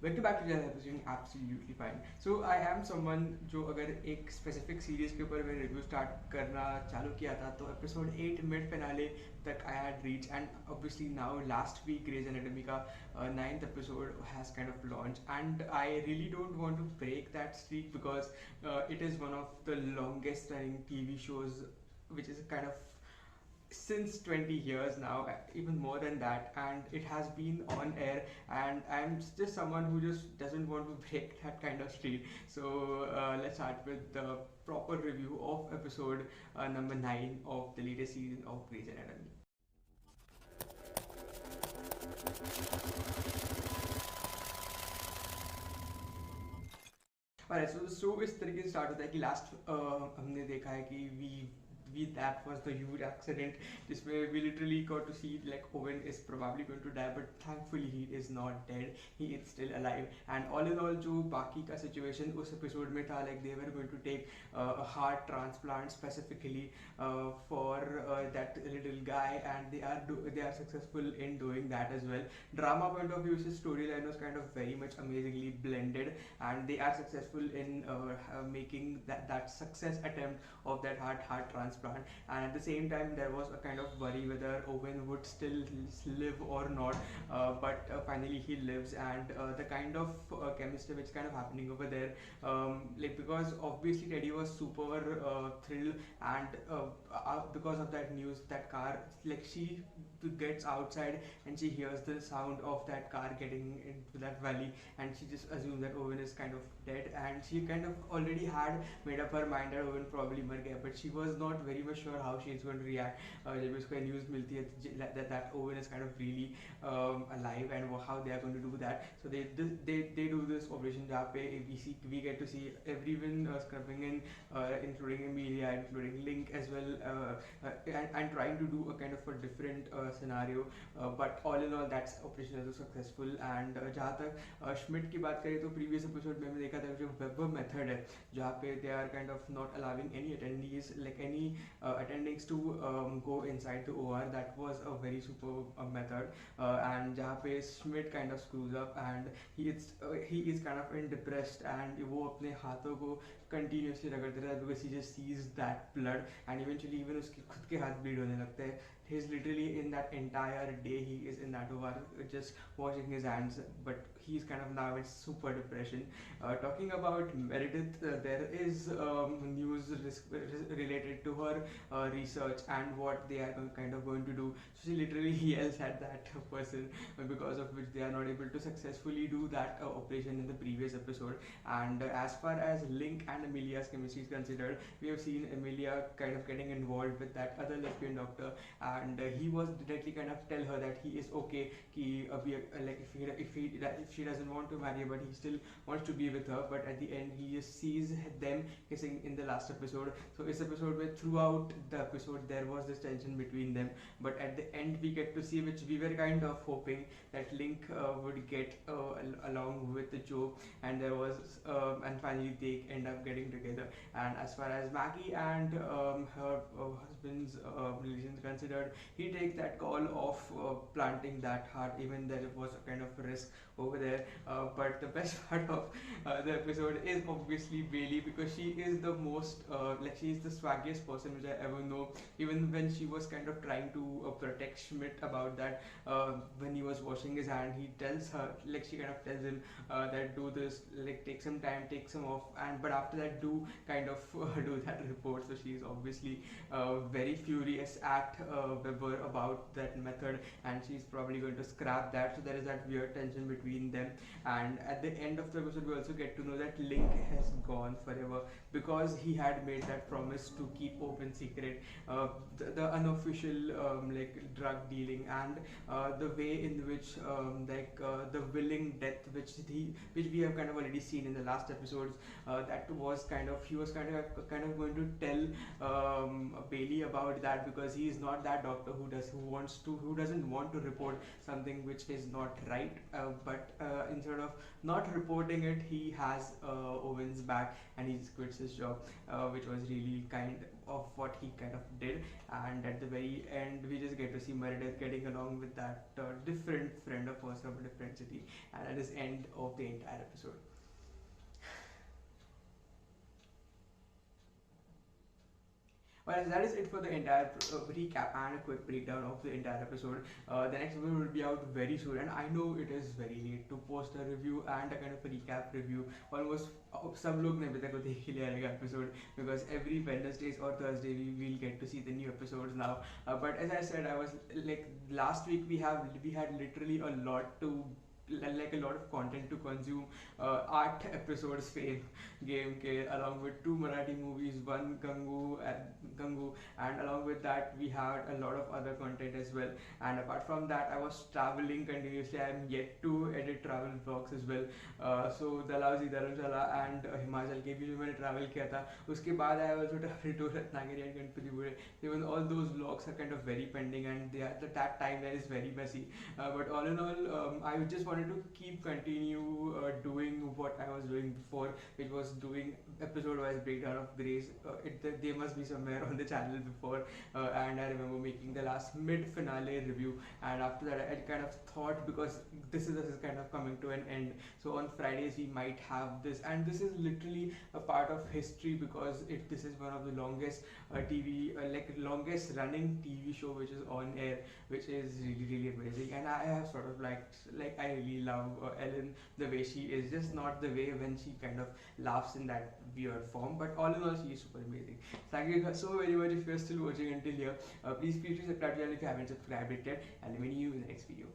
Welcome back to channel episode absolutely fine. So I am someone जो अगर एक specific series के ऊपर मैंने रिव्यू स्टार्ट करना चालू किया था तो एपिसोड 8 मिड फिनाले तक I had reach and obviously now last week Grey's Anatomy का 9th episode has kind of launched and I really don't want to break that streak because it is one of the longest running TV shows which is kind of since 20 years now, even more than that, and it has been on air, and I'm just someone who just doesn't want to break that kind of streak. So let's start with the proper review of episode number 9 of the latest season of Grey's Anatomy. Alright, so the show इस तरीके से start होता है कि last हमने देखा है कि we that was the huge accident जिसमें we literally got to see like Owen is probably going to die but thankfully he is not dead, he is still alive. And all in all जो बाकी का situation उस episode में था, like they were going to take a heart transplant specifically for that little guy, and they are successful in doing that as well. Drama point of view, this storyline was kind of very much amazingly blended, and they are successful in making that success attempt of that heart transplant. And at the same time there was a kind of worry whether Owen would still live or not, but finally he lives. And the kind of chemistry which is kind of happening over there, like because obviously Teddy was super thrilled, and because of that news, that car, like she gets outside and she hears the sound of that car getting into that valley, and she just assumes that Owen is kind of dead, and she kind of already had made up her mind that Owen probably मर गया, but she was not very much sure how she is going to react जब उसको news मिलती है that Owen is kind of really alive and how they are going to do that. So they do this operation जहाँ पे we get to see everyone scrubbing in, including Amelia, including Link as well, and trying to do a kind of a different scenario, but all in all that's operation is successful. And जहाँ तक Schmitt की बात करें तो previous episode में हमने देखा था जो Weber method है जहाँ पे they are kind of not allowing any attendees, like any attendings to go inside the OR. That was a very super method, and जहाँ पे Schmitt kind of screws up and he is kind of in depressed, and वो अपने हाथों को continuously रगड़ते रहता है because he just sees that blood, and eventually even उसके खुद के हाथ bleed होने लगते हैं. He's literally in that entire day he is in that OR just washing his hands, but he's kind of now in super depression. Talking about Meredith, there is news related to her research and what they are kind of going to do. So she literally yells at that person because of which they are not able to successfully do that operation in the previous episode. And as far as Link and Amelia's chemistry is considered, we have seen Amelia kind of getting involved with that other lesbian doctor, and he was directly kind of tell her that he is okay कि अभी like if she doesn't want to marry but he still wants to be with her, but at the end he just sees them kissing in the last episode. So this episode where throughout the episode there was this tension between them, but at the end we get to see, which we were kind of hoping, that Link would get along with the Joe, and there was and finally they end up getting together. And as far as Maggie and her husband's relation is considered, he takes that call of planting that heart, even though it was a kind of risk over there. But the best part of the episode is obviously Bailey, because she is the most like she is the swaggiest person which I ever know. Even when she was kind of trying to protect Schmitt about that, when he was washing his hand, he tells her, like she kind of tells him that do this, like take some time, take some off, and but after that do kind of do that report. So she is obviously very furious at Weber about that method, and she's probably going to scrap that. So there is that weird tension between them. And at the end of the episode we also get to know that Link has gone forever because he had made that promise to keep open secret the unofficial like drug dealing, and the way in which the willing death which we have kind of already seen in the last episodes, that was kind of he was kind of going to tell Bailey about that, because he is not that doctor who doesn't want to report something which is not right, but instead of not reporting it, he has Owen's back and he just quits his job, which was really kind of what he kind of did. And at the very end, we just get to see Meredith getting along with that different friend of hers from a different city, and that is end of the entire episode. Well, that is it for the entire recap and a quick breakdown of the entire episode. The next episode will be out very soon, and I know it is very late to post a review and a kind of a recap review. Almost सब लोग ने अभी तक देख ही लिया रहेगा episode, because every Wednesdays or Thursday we will get to see the new episodes now. But as I said, I was like last week we had literally a lot to like a lot of content to consume. 8 episodes fame game ke along with 2 Marathi movies, one Gangu, and along with that we had a lot of other content as well. And apart from that, I was traveling continuously. I am yet to edit travel vlogs as well. So Dalhousie, Dharamshala and Himachal के भी जो मैंने travel किया था, उसके बाद I also traveled to Ratnagiri and Ganpatipure. Even all those vlogs are kind of very pending, and that timeline is very messy. But all in all, I just wanted to continue doing what I was doing before, which was doing episode-wise breakdown of Grace. They must be somewhere on the channel before, and I remember making the last mid-finale review. And after that, I kind of thought, because this is kind of coming to an end, so on Fridays we might have this, and this is literally a part of history, because this is one of the longest longest running TV show which is on air, which is really really amazing. And I have sort of like I really love Ellen, the way she is, just not the way when she kind of laughs in that weird form, but all in all she is super amazing. Thank you so very much if you are still watching until here. Please feel free to subscribe to the channel if you haven't subscribed it yet, and I'll meet you in the next video.